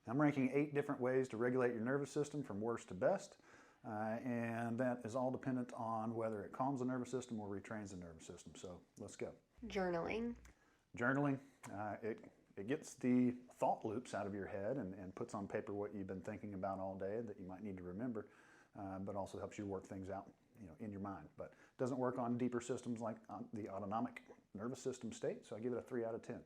I'm ranking 8 different ways to regulate your nervous system from worst to best, and that is all dependent on whether it calms the nervous system or retrains the nervous system. So let's go. Journaling. Journaling, it gets the thought loops out of your head and puts on paper what you've been thinking about all day that you might need to remember, but also helps you work things out, in your mind. But it doesn't work on deeper systems like the autonomic nervous system state, so I give it a 3 out of 10.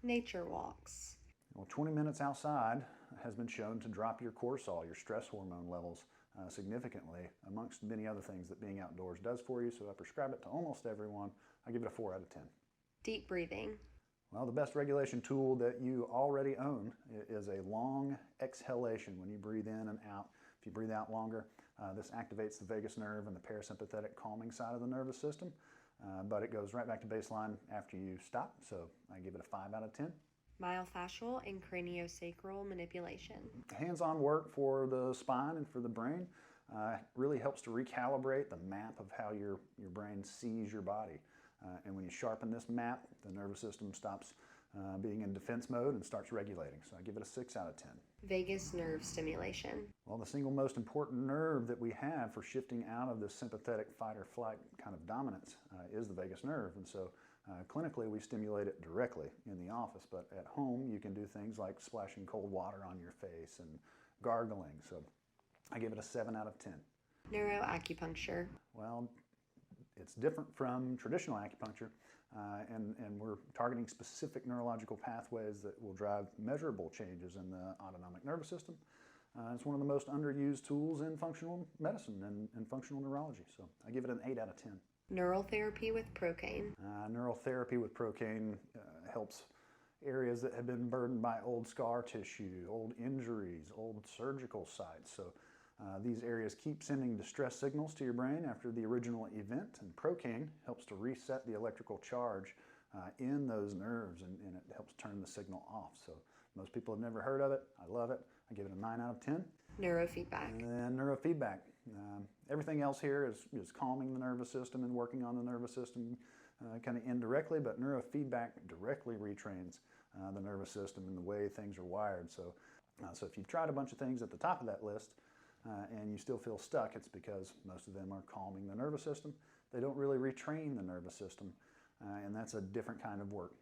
Nature walks. Well, 20 minutes outside has been shown to drop your cortisol, your stress hormone levels, significantly, amongst many other things that being outdoors does for you. So I prescribe it to almost everyone. I give it a 4 out of 10. Deep breathing. Well, the best regulation tool that you already own is a long exhalation when you breathe in and out. If you breathe out longer, this activates the vagus nerve and the parasympathetic calming side of the nervous system, but it goes right back to baseline after you stop. So I give it a 5 out of 10. Myofascial and craniosacral manipulation. Hands-on work for the spine and for the brain really helps to recalibrate the map of how your brain sees your body. And when you sharpen this map, the nervous system stops being in defense mode and starts regulating. So I give it a 6 out of 10. Vagus nerve stimulation. Well, the single most important nerve that we have for shifting out of this sympathetic fight or flight kind of dominance is the vagus nerve. And so clinically we stimulate it directly in the office, but at home you can do things like splashing cold water on your face and gargling. So I give it a 7 out of 10. Neuroacupuncture. Well, it's different from traditional acupuncture, and we're targeting specific neurological pathways that will drive measurable changes in the autonomic nervous system. It's one of the most underused tools in functional medicine and functional neurology, so I give it an 8 out of 10. Neural therapy with procaine. Neural therapy with procaine helps areas that have been burdened by old scar tissue, old injuries, old surgical sites. So these areas keep sending distress signals to your brain after the original event, and procaine helps to reset the electrical charge in those nerves, and it helps turn the signal off. So most people have never heard of it. I love it. I give it a 9 out of 10. Neurofeedback. And then neurofeedback. Everything else here is calming the nervous system and working on the nervous system kind of indirectly, but neurofeedback directly retrains the nervous system and the way things are wired. So if you've tried a bunch of things at the top of that list, and you still feel stuck, it's because most of them are calming the nervous system. They don't really retrain the nervous system, and that's a different kind of work.